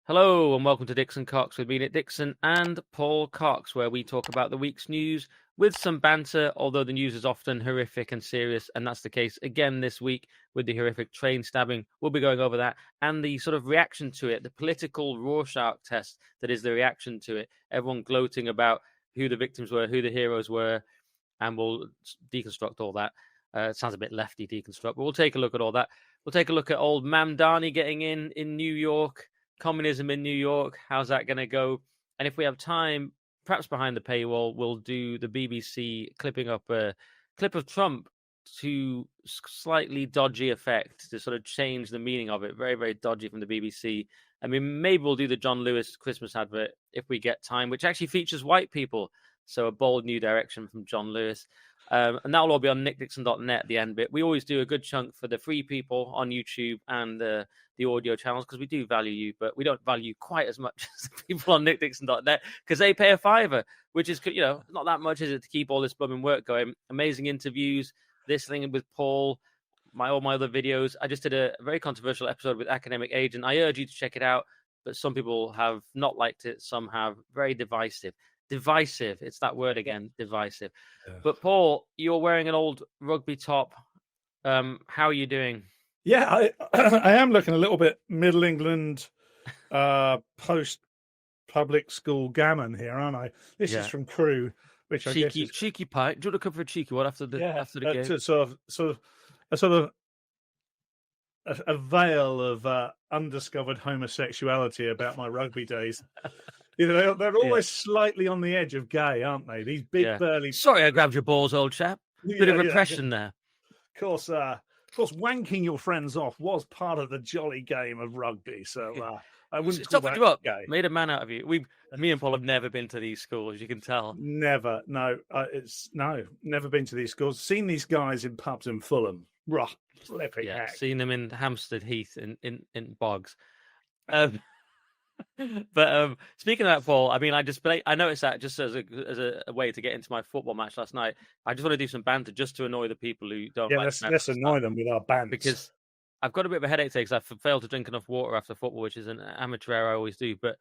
Hello and welcome to Dixon Cox with me, Nick Dixon, and Paul Cox, where we talk about the week's news with some banter, although the news is often horrific and serious, and that's the case again this week with the horrific train stabbing. We'll be going over that and the sort of reaction to it, the political Rorschach test that is the reaction to it. Everyone gloating about who the victims were, who the heroes were, and we'll deconstruct all that. It sounds a bit lefty deconstruct, but we'll take a look at all that. We'll take a look at old Mamdani getting in New York. Communism in New York, how's that going to go? And if we have time, perhaps behind the paywall, we'll do the BBC clipping up a clip of Trump to slightly dodgy effect to sort of change the meaning of it. Very, very dodgy from the BBC. I mean, maybe we'll do the John Lewis Christmas advert if we get time, which actually features white people. So a bold new direction from John Lewis. And that'll all be on nickdixon.net at the end bit. We always do a good chunk for the free people on YouTube and the audio channels because we do value you, but we don't value quite as much as the people on nickdixon.net because they pay a fiver, which is, not that much, is it, to keep all this blooming work going. Amazing interviews, this thing with Paul, all my other videos. I just did a very controversial episode with Academic Agent. I urge you to check it out, but some people have not liked it. Some have. Very divisive. Divisive. It's that word again, divisive. Yeah. But Paul, you're wearing an old rugby top. How are you doing? Yeah, I am looking a little bit Middle England post public school gammon here, aren't I? This is from Crewe, which I guess is cheeky pie. Do you want to come for a cheeky one after the game? Sort of a veil of undiscovered homosexuality about my rugby days. They're always slightly on the edge of gay, aren't they? These big burly. Sorry, I grabbed your balls, old chap. Bit of repression there. Of course, wanking your friends off was part of the jolly game of rugby. So I wouldn't call that you up. Gay. Made a man out of you. Me and Paul have never been to these schools, you can tell. Never. No, never been to these schools. Seen these guys in pubs in Fulham. Flipping heck. Seen them in Hampstead Heath in bogs. But speaking of that, Paul, I mean, I noticed that just as a way to get into my football match last night. I just want to do some banter just to annoy the people who don't. Yeah, let's annoy them with our banter because I've got a bit of a headache today because I've failed to drink enough water after football, which is an amateur error I always do. But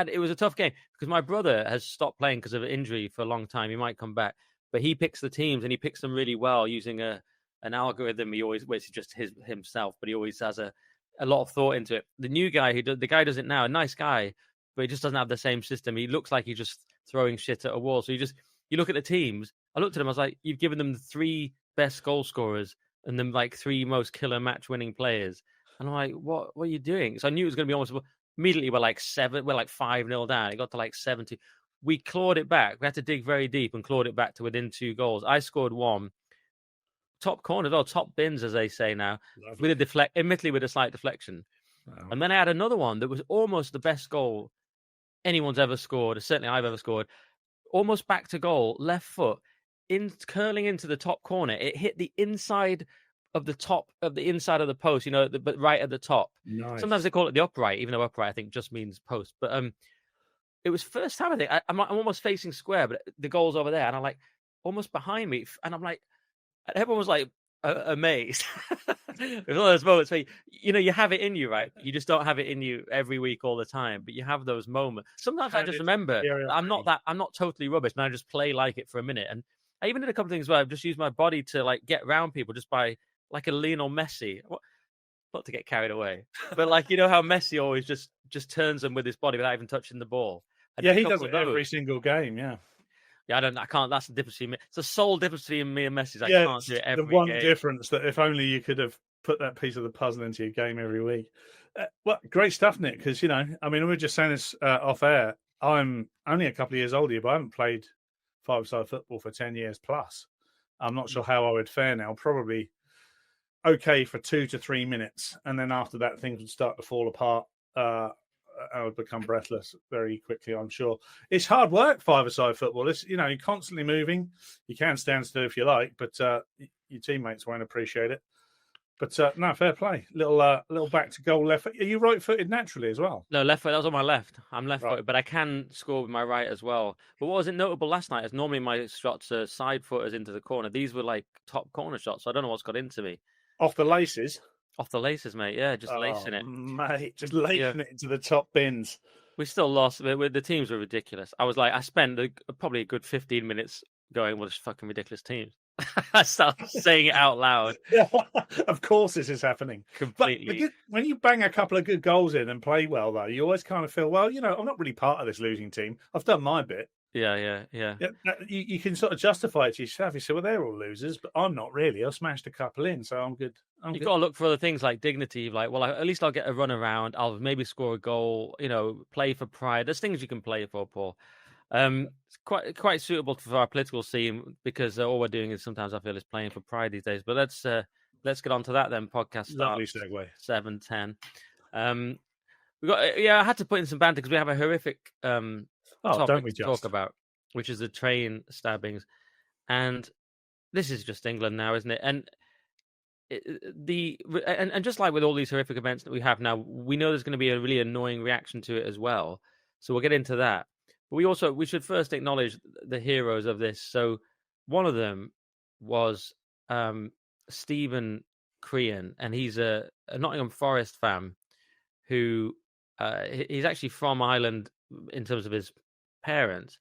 it was a tough game because my brother has stopped playing because of an injury for a long time. He might come back, but he picks the teams and he picks them really well using an algorithm. He always, it's just himself, but he always has a lot of thought into it. The new guy the guy does it now, a nice guy, but he just doesn't have the same system. He looks like he's just throwing shit at a wall. So you look at the teams. I looked at him, I was like, you've given them the 3 best goal scorers and then like 3 most killer match winning players. And I'm like, what are you doing? So I knew it was going to be almost immediately. We're like 5-0 down. It got to like 70. We clawed it back. We had to dig very deep and clawed it back to within 2 goals. I scored 1. Top corner, top bins, as they say now, Lovely. Admittedly with a slight deflection. Wow. And then I had another one that was almost the best goal anyone's ever scored, or certainly I've ever scored. Almost back to goal, left foot, curling into the top corner. It hit the inside of the inside of the post, but right at the top. Nice. Sometimes they call it the upright, even though upright I think just means post. But it was first time I think I'm almost facing square, but the goal's over there, and I'm like almost behind me, and I'm like. Everyone was like amazed. It was one of those moments where you have it in you, right? You just don't have it in you every week all the time, but you have those moments. Sometimes I just remember I'm not totally rubbish, and I just play like it for a minute. And I even did a couple of things where I've just used my body to like get around people just by like a Lionel Messi. Not to get carried away, but like how Messi always just turns them with his body without even touching the ball. He does it every single game. Yeah. Yeah, I can't. That's the difference between me. It's the sole difference between me and Messi. I can't do it every game. The one difference that if only you could have put that piece of the puzzle into your game every week. Great stuff, Nick. Because we were just saying this off air. I'm only a couple of years older, but I haven't played 5-a-side football for 10 years plus. I'm not sure how I would fare now. Probably okay for 2 to 3 minutes, and then after that, things would start to fall apart. I would become breathless very quickly, I'm sure. It's hard work, 5-a-side football. It's, you're constantly moving. You can stand still if you like, but your teammates won't appreciate it. But no, fair play. Little back to goal left foot. Are you right-footed naturally as well? No, left foot. That was on my left. I'm left-footed, but I can score with my right as well. But what was notable last night is normally my shots are side footers into the corner. These were like top corner shots, so I don't know what's got into me. Off the laces? Off the laces, mate. Yeah, just Oh, lacing it. mate, just Yeah. lacing it into the top bins. We still lost. The teams were ridiculous. I was like, I spent probably a good 15 minutes going, "Well, it's fucking ridiculous teams." I started saying it out loud Yeah, of course this is happening. But completely. when you bang a couple of good goals in and play well, though, you always kind of feel, well, I'm not really part of this losing team. I've done my bit. Yeah, yeah, yeah. Yeah, you can sort of justify it to yourself. You say, well, they're all losers, but I'm not really. I've smashed a couple in, so I'm good. I'm You've good. got to look for other things like dignity. Like, well, at least I'll get a run around. I'll maybe score a goal. Play for pride. There's things you can play for, Paul. It's quite suitable for our political scene because all we're doing is sometimes I feel is playing for pride these days. But let's get on to that then. Podcast Lovely starts segue. 7:10. We got I had to put in some banter because we have a horrific Oh, don't topic we to talk just? about, which is the train stabbings, and this is just England now, isn't it? And and just like with all these horrific events that we have now, we know there's going to be a really annoying reaction to it as well. So we'll get into that. But we should first acknowledge the heroes of this. So one of them was Stephen Crean, and he's a Nottingham Forest fan who he's actually from Ireland in terms of his parents.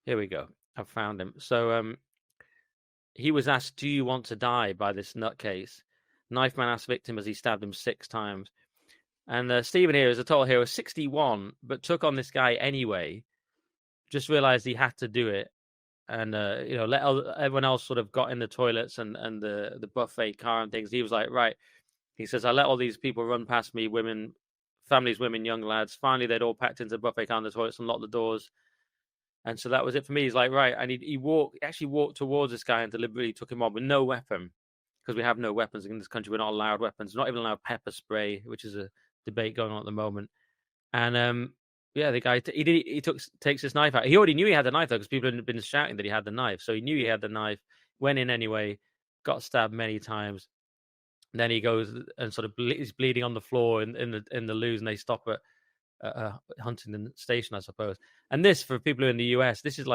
Here we go. I've found him. So he was asked, "Do you want to die?" by this nutcase. Knife man asked victim as he stabbed him 6 times. And Stephen here is a total hero, 61, but took on this guy anyway. Just realized he had to do it, and let everyone else sort of got in the toilets and the buffet car and things. He was like, right. He says, I let all these people run past me, women, families, women, young lads. Finally, they'd all packed into the buffet car and the toilets and locked the doors. And so that was it for me. He's like, right. And he actually walked towards this guy and deliberately took him on with no weapon, because we have no weapons in this country. We're not allowed weapons, not even allowed pepper spray, which is a debate going on at the moment. And yeah, the guy takes his knife out. He already knew he had the knife though, because people had been shouting that he had the knife, so he knew he had the knife. Went in anyway, got stabbed many times. And then he goes and sort of he's bleeding on the floor in the loos, and they stop at Huntingdon Station, I suppose. And this, for people who are in the US, this is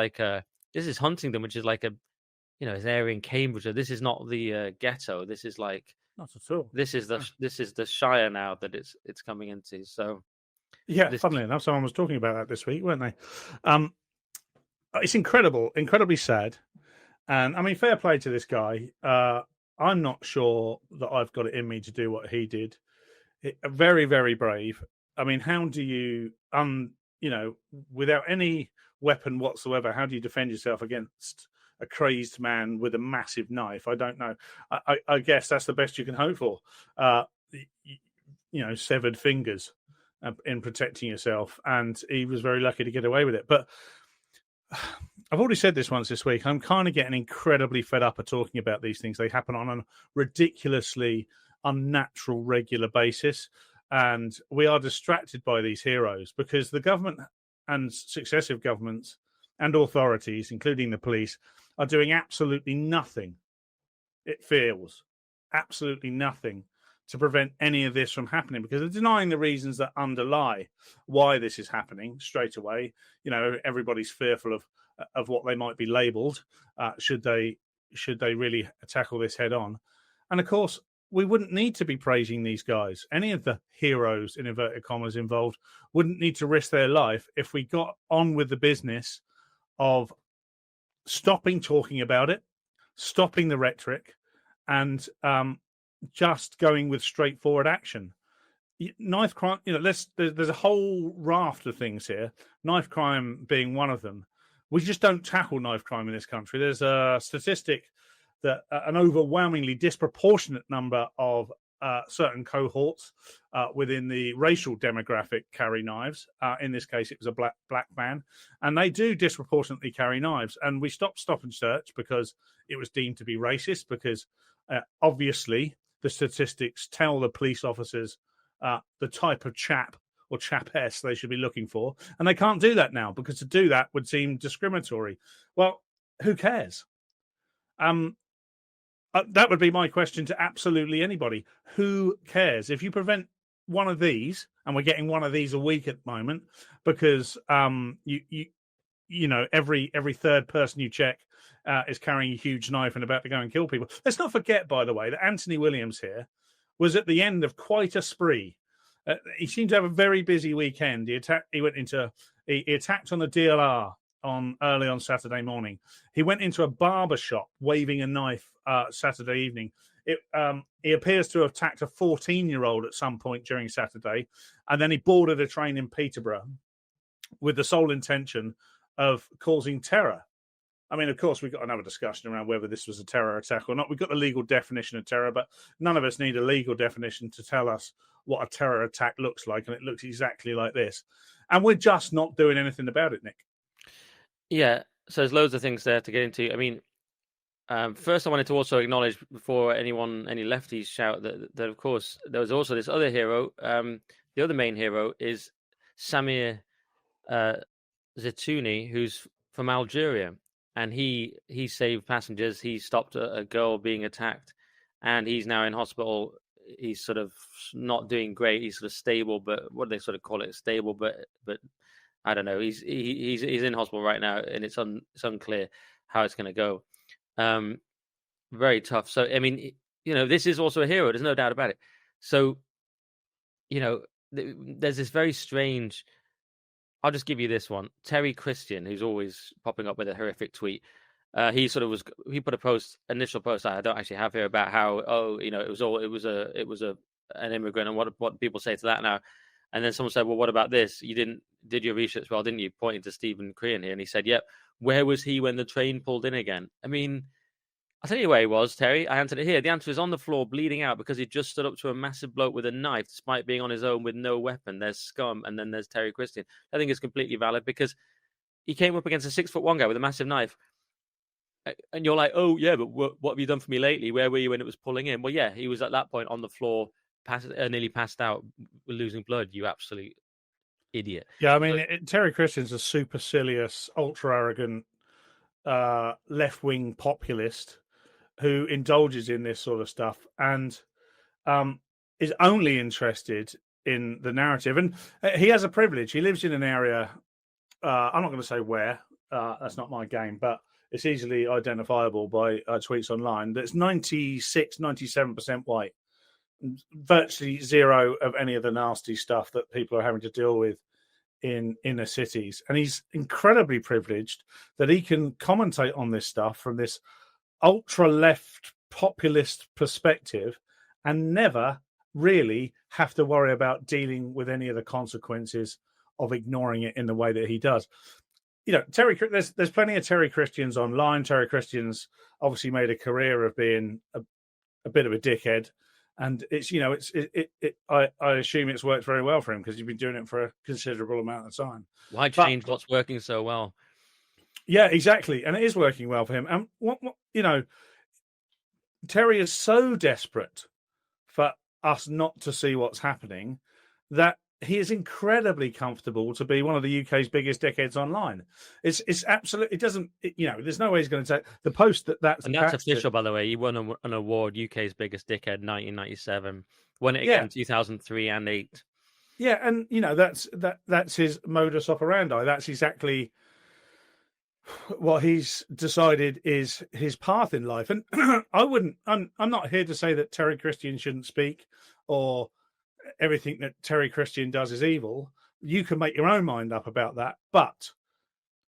Huntingdon, which is like a his area in Cambridge. This is not the ghetto. This is like Not at all. this is the Shire now that it's coming into. So Yeah, this funnily enough, someone was talking about that this week, weren't they? It's incredibly sad. And I mean, fair play to this guy. I'm not sure that I've got it in me to do what he did. Very, very brave. I mean, how do you, without any weapon whatsoever, how do you defend yourself against a crazed man with a massive knife? I don't know. I guess that's the best you can hope for. Severed fingers in protecting yourself, and he was very lucky to get away with it. But I've already said this once this week. I'm kind of getting incredibly fed up of talking about these things. They happen on a ridiculously unnatural, regular basis. And we are distracted by these heroes because the government and successive governments and authorities, including the police, are doing absolutely nothing. It feels absolutely nothing to prevent any of this from happening, because they're denying the reasons that underlie why this is happening straight away. Everybody's fearful of what they might be labelled should they really tackle this head on. And of course, we wouldn't need to be praising these guys. Any of the heroes, in inverted commas, involved wouldn't need to risk their life if we got on with the business of stopping talking about it, stopping the rhetoric, and just going with straightforward action. Knife crime, there's a whole raft of things here, knife crime being one of them. We just don't tackle knife crime in this country. There's a statistic that an overwhelmingly disproportionate number of certain cohorts within the racial demographic carry knives. In this case, it was a black man, and they do disproportionately carry knives. And we stopped stop and search because it was deemed to be racist, because obviously the statistics tell the police officers the type of chap or chapess they should be looking for. And they can't do that now, because to do that would seem discriminatory. Well, who cares? That would be my question to absolutely anybody. Who cares? If you prevent one of these, and we're getting one of these a week at the moment, because every third person you check is carrying a huge knife and about to go and kill people. Let's not forget, by the way, that Anthony Williams here was at the end of quite a spree. He seemed to have a very busy weekend. He attacked on the DLR early on Saturday morning. He went into a barber shop waving a knife Saturday evening. He appears to have attacked a 14-year-old at some point during Saturday, and then he boarded a train in Peterborough with the sole intention of causing terror. I mean, of course, we've got another discussion around whether this was a terror attack or not. We've got the legal definition of terror, but none of us need a legal definition to tell us what a terror attack looks like, and it looks exactly like this. And we're just not doing anything about it, Nick. Yeah, so there's loads of things there to get into. I mean, first I wanted to also acknowledge, before any lefties shout, that of course there was also this other hero. The other main hero is Samir Zitouni, who's from Algeria, and he saved passengers. He stopped a girl being attacked, and he's now in hospital. He's sort of not doing great. He's sort of stable, but what do they sort of call it? Stable, but I don't know. He's in hospital right now, and it's unclear how it's going to go. Very tough. So I mean, this is also a hero. There's no doubt about it. So, there's this very strange. I'll just give you this one. Terry Christian, who's always popping up with a horrific tweet. He put initial post I don't actually have here about how it was an immigrant, and what people say to that now. And then someone said, well, what about this? You did your research well, didn't you? Pointing to Stephen Crean here, and he said, yep. Where was he when the train pulled in again? I mean, I'll tell you where he was, Terry. I answered it here. The answer is on the floor, bleeding out, because he just stood up to a massive bloke with a knife, despite being on his own with no weapon. There's scum, and then there's Terry Christian. I think it's completely valid, because he came up against a 6'1" guy with a massive knife. And you're like, oh, yeah, but what have you done for me lately? Where were you when it was pulling in? Well, yeah, he was at that point on the floor, nearly passed out, losing blood. You absolute idiot. Yeah, I mean, Terry Christian's a supercilious, ultra-arrogant, left-wing populist who indulges in this sort of stuff and is only interested in the narrative. And he has a privilege. He lives in an area, I'm not going to say where, that's not my game, but it's easily identifiable by tweets online, that's 96, 97% white. Virtually zero of any of the nasty stuff that people are having to deal with in inner cities. And he's incredibly privileged that he can commentate on this stuff from this ultra-left populist perspective and never really have to worry about dealing with any of the consequences of ignoring it in the way that he does. There's plenty of Terry Christians online. Terry Christian's obviously made a career of being a bit of a dickhead, and I assume it's worked very well for him because he's been doing it for a considerable amount of time. Why change what's working so well? Yeah, exactly, and it is working well for him. And Terry is so desperate for us not to see what's happening that he is incredibly comfortable to be one of the UK's biggest dickheads online. It's absolutely, there's no way he's going to take the post that's official, by the way. He won an award, UK's biggest dickhead, 1997. Won it again in 2003 and 8. Yeah, and that's his modus operandi. That's exactly what he's decided is his path in life. And I'm not here to say that Terry Christian shouldn't speak or everything that Terry Christian does is evil. You can make your own mind up about that. But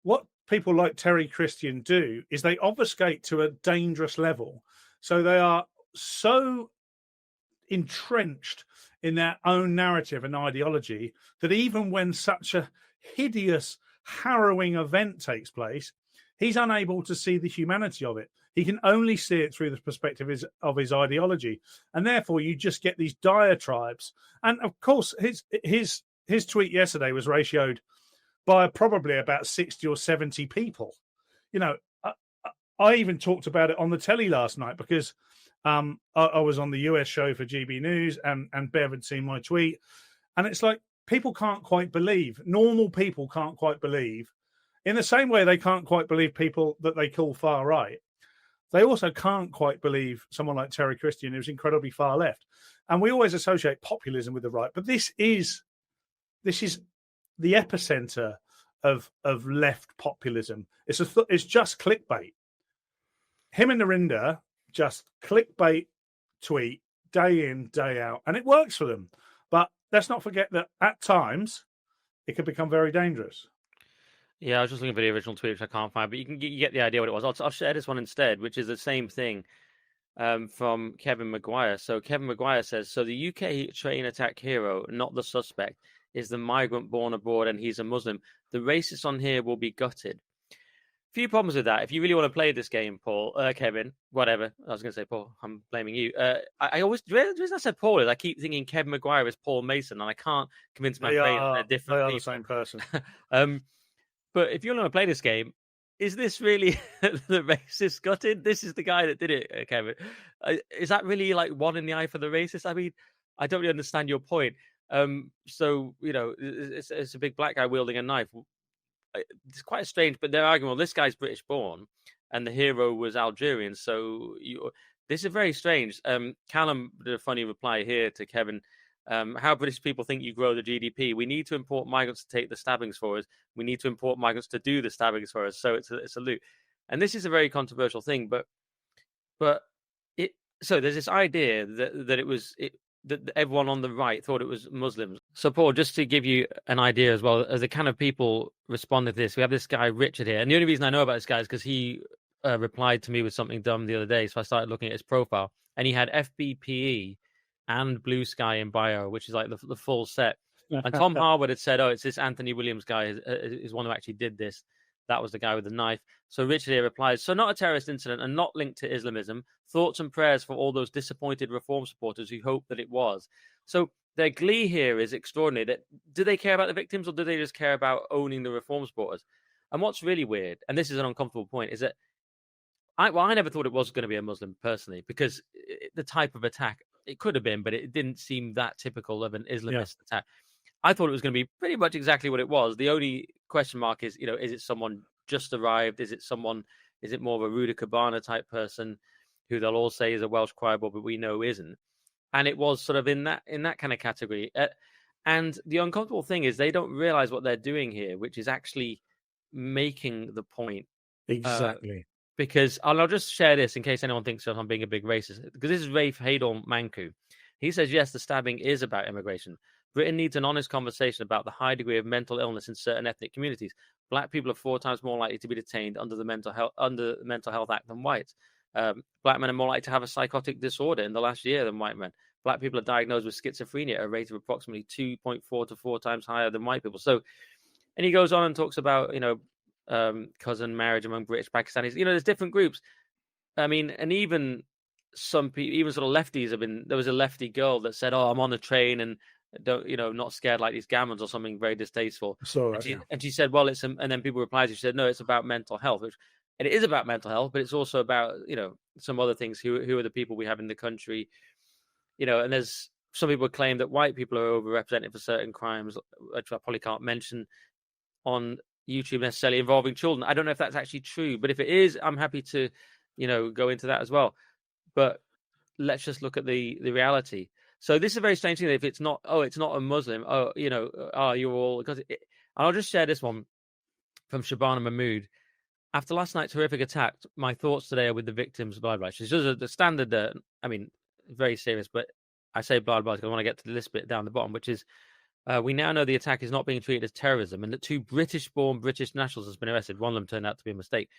what people like Terry Christian do is they obfuscate to a dangerous level. So they are so entrenched in their own narrative and ideology that even when such a hideous, harrowing event takes place, he's unable to see the humanity of it. He can only see it through the perspective of his ideology. And therefore, you just get these diatribes. And of course, his tweet yesterday was ratioed by probably about 60 or 70 people. I even talked about it on the telly last night because I was on the US show for GB News and Bev had seen my tweet. And it's like, people can't quite believe, normal people can't quite believe, in the same way they can't quite believe people that they call far right. They also can't quite believe someone like Terry Christian, who's incredibly far left. And we always associate populism with the right, but this is the epicenter of left populism. It's just clickbait. Him and Narinder just clickbait tweet day in, day out, and it works for them. But let's not forget that at times it can become very dangerous. Yeah, I was just looking for the original tweet, which I can't find, but you get the idea what it was. I'll share this one instead, which is the same thing from Kevin Maguire. So Kevin Maguire says, so the UK train attack hero, not the suspect, is the migrant born abroad and he's a Muslim. The racists on here will be gutted. Few problems with that. If you really want to play this game, Paul, Kevin, whatever. I was going to say Paul. I'm blaming you. I always the reason I said Paul is I keep thinking Kevin Maguire is Paul Mason, and I can't convince my brain that they're different. They are people. the same person. But if you want to play this game, is this really the racist gutted? This is the guy that did it, Kevin. Is that really like one in the eye for the racist? I mean, I don't really understand your point. So it's a big black guy wielding a knife. It's quite strange, but they're arguing, well, this guy's British born and the hero was Algerian. So this is very strange. Callum did a funny reply here to Kevin. How British people think you grow the GDP. We need to import migrants to take the stabbings for us. We need to import migrants to do the stabbings for us. So it's a loot. And this is a very controversial thing, but so there's this idea that everyone on the right thought it was Muslims. So, Paul, just to give you an idea as well, as the kind of people responded to this, we have this guy, Richard, here. And the only reason I know about this guy is because he replied to me with something dumb the other day. So I started looking at his profile, and he had FBPE and Blue Sky in bio, which is like the full set. And Tom Harwood had said, oh, it's this Anthony Williams guy is one who actually did this. That was the guy with the knife. So Richard here replies, so not a terrorist incident and not linked to Islamism. Thoughts and prayers for all those disappointed reform supporters who hope that it was. So their glee here is extraordinary. Do they care about the victims or do they just care about owning the reform supporters? And what's really weird, and this is an uncomfortable point, is that I never thought it was going to be a Muslim personally, because the type of attack, it could have been, but it didn't seem that typical of an Islamist attack. I thought it was going to be pretty much exactly what it was. The only question mark is, is it someone just arrived? Is it more of a Ruda Cabana type person who they'll all say is a Welsh choir boy, but we know isn't? And it was sort of in that kind of category. And the uncomfortable thing is they don't realize what they're doing here, which is actually making the point. Exactly. Because I'll just share this in case anyone thinks I'm being a big racist. Because this is Rafe Haydon Manku. He says, yes, the stabbing is about immigration. Britain needs an honest conversation about the high degree of mental illness in certain ethnic communities. Black people are 4 times more likely to be detained under the Mental Health Act than whites. Black men are more likely to have a psychotic disorder in the last year than white men. Black people are diagnosed with schizophrenia at a rate of approximately 2.4 to 4 times higher than white people. So, and he goes on and talks about, cousin marriage among British Pakistanis. There's different groups. I mean, and even some people, even sort of lefties there was a lefty girl that said, oh, I'm on the train and don't, not scared like these gammons or something very distasteful. And she said, well, and then people replied, she said, no, it's about mental health, and it is about mental health, but it's also about, some other things. Who are the people we have in the country? And there's some people claim that white people are overrepresented for certain crimes, which I probably can't mention on YouTube necessarily, involving children. I don't know if that's actually true, but if it is, I'm happy to, go into that as well. But let's just look at the reality. So this is a very strange thing. If it's not, it's not a Muslim. You're all because. I'll just share this one from Shabana Mahmood. After last night's horrific attack, my thoughts today are with the victims. Blah blah. She's just the standard. Very serious. But I say blah blah because I want to get to this bit down the bottom, which is we now know the attack is not being treated as terrorism, and that 2 British-born British nationals has been arrested. One of them turned out to be a mistake.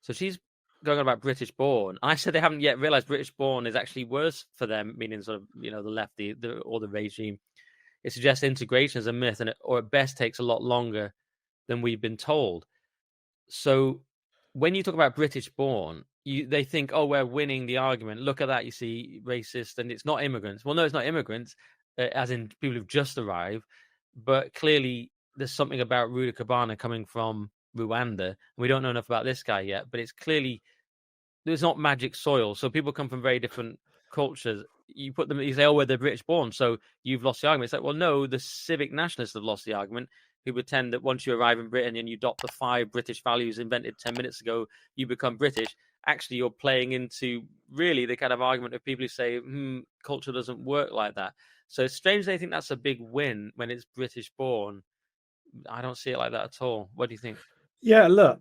So she's going on about British born. I said they haven't yet realized British born is actually worse for them, meaning sort of, the left, or the regime. It suggests integration is a myth, or at best takes a lot longer than we've been told. So when you talk about British born, they think, oh, we're winning the argument. Look at that, you see, racist, and it's not immigrants. Well, no, it's not immigrants, as in people who've just arrived, but clearly there's something about Ruda Cabana coming from Rwanda, and we don't know enough about this guy yet, but it's clearly there's not magic soil. So people come from very different cultures. You say, oh, well, they're British born, so you've lost the argument. It's like, well, no, the civic nationalists have lost the argument, who pretend that once you arrive in Britain and you adopt the 5 British values invented 10 minutes ago, you become British. Actually, you're playing into really the kind of argument of people who say, culture doesn't work like that. So it's strange they think that's a big win when it's British born. I don't see it like that at all. What do you think? Yeah, look,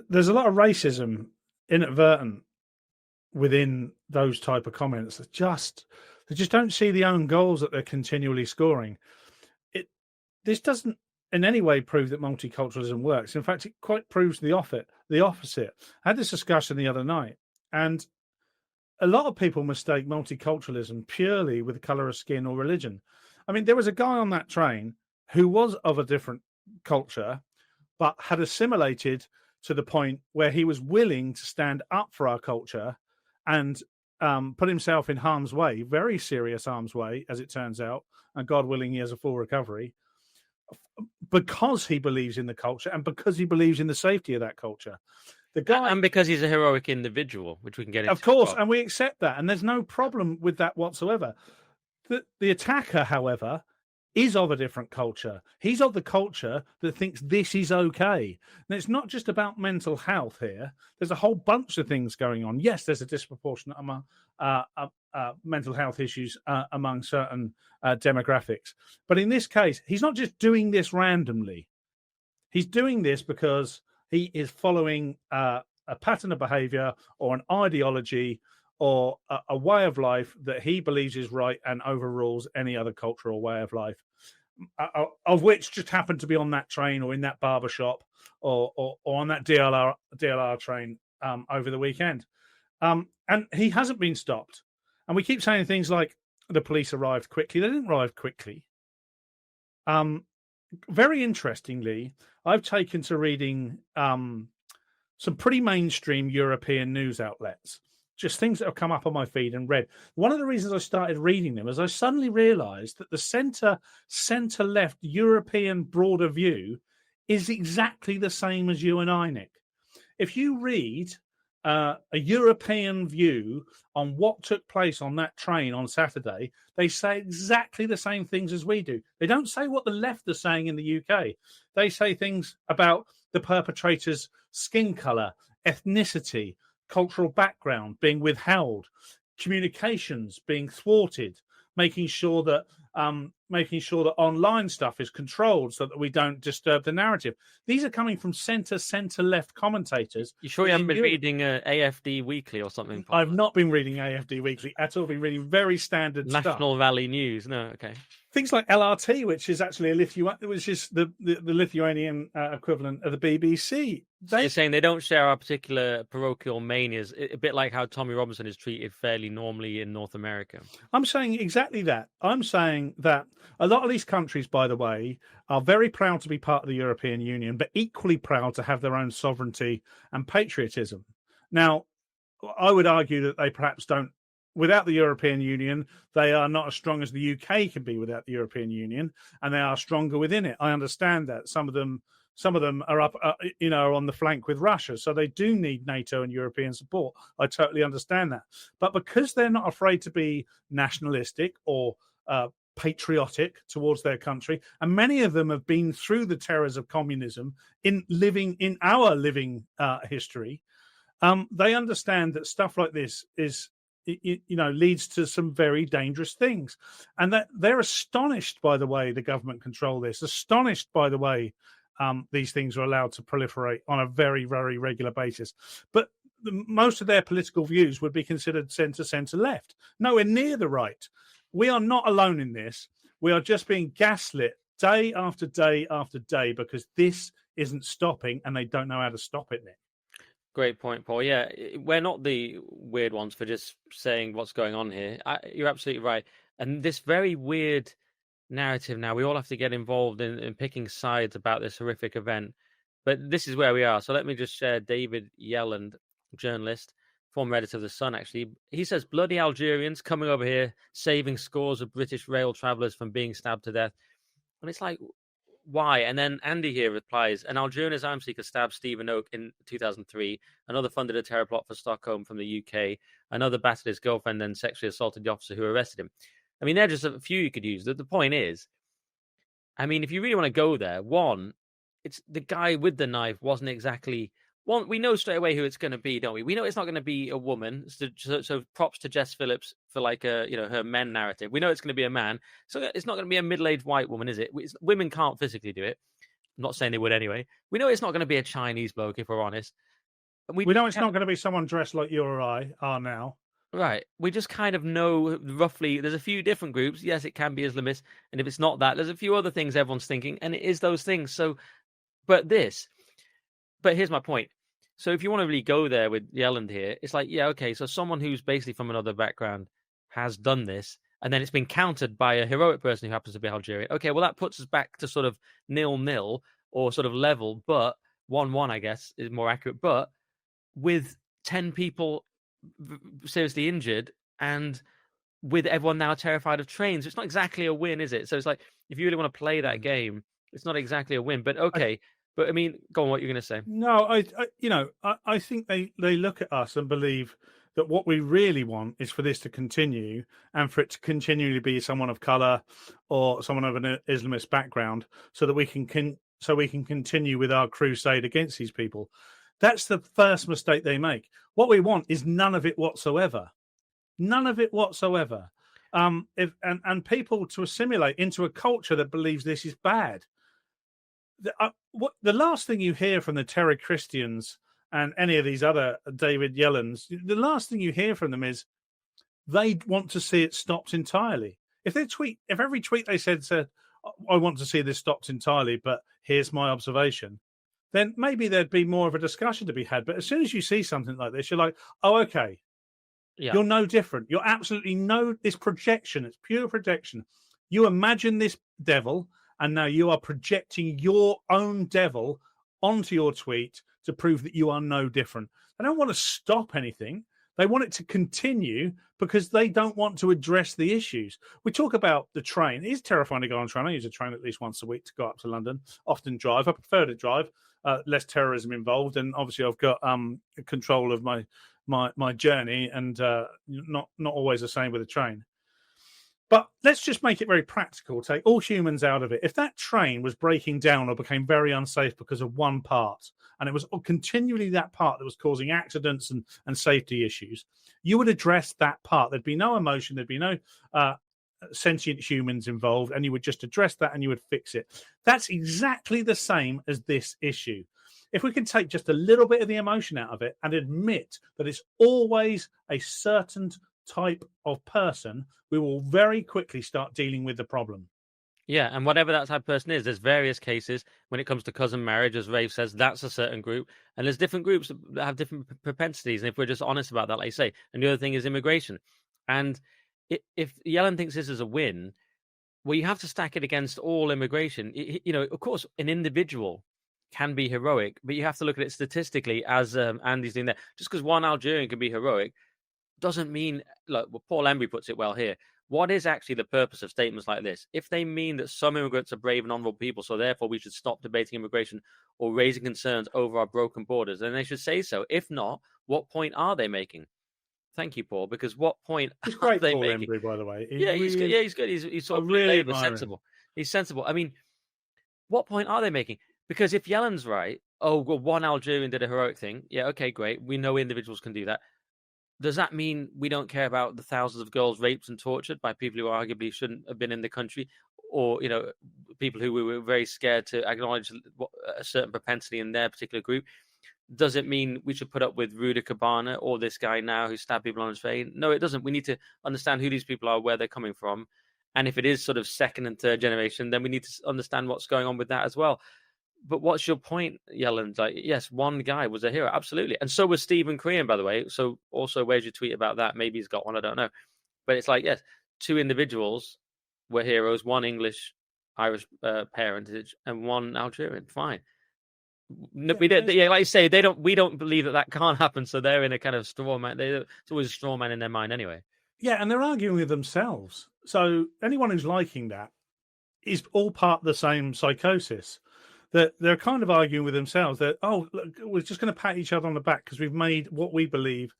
there's a lot of racism inadvertent within those type of comments. They just don't see the own goals that they're continually scoring. This doesn't in any way prove that multiculturalism works. In fact, it quite proves the opposite. I had this discussion the other night, and a lot of people mistake multiculturalism purely with the color of skin or religion. I mean, there was a guy on that train who was of a different culture, but had assimilated to the point where he was willing to stand up for our culture and put himself in harm's way, very serious harm's way, as it turns out. And God willing, he has a full recovery because he believes in the culture and because he believes in the safety of that culture. The guy, and because he's a heroic individual, which we can get into. of course, and we accept that, and there's no problem with that whatsoever. The attacker, however, is of a different culture. He's of the culture that thinks this is okay. And it's not just about mental health here. There's a whole bunch of things going on. Yes, there's a disproportionate amount mental health issues among certain demographics. But in this case, he's not just doing this randomly. He's doing this because he is following a pattern of behavior or an ideology or a way of life that he believes is right and overrules any other cultural way of life, of which just happened to be on that train or in that barber shop or on that DLR train over the weekend. And he hasn't been stopped. And we keep saying things like the police arrived quickly. They didn't arrive quickly. Very interestingly, I've taken to reading some pretty mainstream European news outlets, just things that have come up on my feed and read. One of the reasons I started reading them is I suddenly realized that the center-left European broader view is exactly the same as you and I, Nick. If you read a European view on what took place on that train on Saturday, they say exactly the same things as we do. They don't say what the left are saying in the UK. They say things about the perpetrator's skin color, ethnicity, cultural background being withheld, communications being thwarted, making sure that online stuff is controlled so that we don't disturb the narrative. These are coming from center-left commentators. You sure you haven't been reading AFD Weekly or something? I've not been reading AFD Weekly at all. I've been reading very standard National stuff. Valley News. No, okay. Things like LRT, which is actually which is the Lithuanian equivalent of the BBC. You're saying they don't share our particular parochial manias, a bit like how Tommy Robinson is treated fairly normally in North America. I'm saying exactly that. I'm saying that a lot of these countries, by the way, are very proud to be part of the European Union, but equally proud to have their own sovereignty and patriotism. Now, I would argue that they perhaps don't. Without the European Union, they are not as strong as the UK can be without the European Union, and they are stronger within it. I understand that some of them are up, are on the flank with Russia, so they do need NATO and European support. I totally understand that, but because they're not afraid to be nationalistic or patriotic towards their country, and many of them have been through the terrors of communism in our living history, they understand that stuff like this leads to some very dangerous things, and that they're astonished by the way the government control this, astonished by the way these things are allowed to proliferate on a very, very regular basis. But most of their political views would be considered centre left, nowhere near the right. We are not alone in this. We are just being gaslit day after day after day because this isn't stopping, and they don't know how to stop it, Nick. Great point, Paul. Yeah, we're not the weird ones for just saying what's going on here. You're absolutely right. And this very weird narrative now, we all have to get involved in picking sides about this horrific event. But this is where we are. So let me just share David Yelland, journalist, former editor of The Sun, actually. He says, bloody Algerians coming over here, saving scores of British rail travellers from being stabbed to death. And it's like, why? And then Andy here replies, an Algerian asylum seeker stabbed Stephen Oak in 2003. Another funded a terror plot for Stockholm from the UK. Another battered his girlfriend and sexually assaulted the officer who arrested him. I mean, they're just a few you could use. The point is, I mean, if you really want to go there, one, it's the guy with the knife wasn't exactly one. We know straight away who it's going to be, don't we? We know it's not going to be a woman. So props to Jess Phillips for her men narrative. We know it's going to be a man. So it's not going to be a middle-aged white woman, is it? Women can't physically do it. I'm not saying they would anyway. We know it's not going to be a Chinese bloke, if we're honest. We know it's not going to be someone dressed like you or I are now. Right. We just kind of know roughly. There's a few different groups. Yes, it can be Islamists, and if it's not that, there's a few other things everyone's thinking, and it is those things. So, but here's my point. So if you want to really go there with Yelland here, it's like, yeah, okay. So someone who's basically from another background has done this, and then it's been countered by a heroic person who happens to be Algerian. Okay, well that puts us back to sort of 0-0 or sort of level, but 1-1, I guess, is more accurate. But with 10 people seriously injured and with everyone now terrified of trains, it's not exactly a win, is it? So it's like, if you really want to play that game, it's not exactly a win. But okay, but I mean, go on, what you're going to say? No, I think they look at us and believe that what we really want is for this to continue and for it to continually be someone of color or someone of an Islamist background, so that we can continue with our crusade against these people. That's the first mistake they make. What we want is none of it whatsoever. None of it whatsoever. And people to assimilate into a culture that believes this is bad. The last thing you hear from the Terror Christians and any of these other David Yellens, the last thing you hear from them is they want to see it stopped entirely. If every tweet they said, I want to see this stopped entirely, but here's my observation, then maybe there'd be more of a discussion to be had. But as soon as you see something like this, you're like, oh, okay. Yeah. You're no different. You're absolutely this projection. It's pure projection. You imagine this devil, and now you are projecting your own devil onto your tweet to prove that you are no different. They don't want to stop anything. They want it to continue because they don't want to address the issues. We talk about the train. It is terrifying to go on a train. I use a train at least once a week to go up to London. Often drive. I prefer to drive. Less terrorism involved, and obviously I've got control of my journey, and not always the same with a train. But let's just make it very practical. Take all humans out of it. If that train was breaking down or became very unsafe because of one part, and it was continually that part that was causing accidents and safety issues, you would address that part. There'd be no emotion. There'd be no sentient humans involved, and you would just address that and you would fix it. That's exactly the same as this issue. If we can take just a little bit of the emotion out of it and admit that it's always a certain type of person, we will very quickly start dealing with the problem. Yeah, and whatever that type of person is, there's various cases when it comes to cousin marriage, as Rafe says, that's a certain group. And there's different groups that have different propensities. And if we're just honest about that, like you say, and the other thing is immigration. And if Yellen thinks this is a win, well, you have to stack it against all immigration. Of course, an individual can be heroic, but you have to look at it statistically, as Andy's doing there. Just because one Algerian can be heroic doesn't mean, look, well, Paul Embry puts it well here. What is actually the purpose of statements like this? If they mean that some immigrants are brave and honorable people, so therefore we should stop debating immigration or raising concerns over our broken borders, then they should say so. If not, what point are they making? Thank you, Paul. Because what point he's great, are they Paul making? Embry, by the way. He's good. Yeah, he's good. He's sort of really sensible. He's sensible. I mean, what point are they making? Because if Yellen's right, oh, well, one Algerian did a heroic thing. Yeah, okay, great. We know individuals can do that. Does that mean we don't care about the thousands of girls raped and tortured by people who arguably shouldn't have been in the country, or people who we were very scared to acknowledge a certain propensity in their particular group? Does it mean we should put up with Rudy Cabana or this guy now who stabbed people on his face? No, it doesn't. We need to understand who these people are, where they're coming from, and if it is sort of second and third generation, then we need to understand what's going on with that as well. But what's your point, Yellen? Like, yes, one guy was a hero, absolutely, and so was Stephen Crean, by the way. So, also, where's your tweet about that? Maybe he's got one, I don't know. But it's like, yes, two individuals were heroes: one English, Irish parentage, and one Algerian. Fine. No, we don't. Yeah, like you say, they don't. We don't believe that can't happen. So they're in a kind of straw man. It's always a straw man in their mind, anyway. Yeah, and they're arguing with themselves. So anyone who's liking that is all part of the same psychosis. That they're kind of arguing with themselves that, oh, look, we're just going to pat each other on the back because we've made what we believe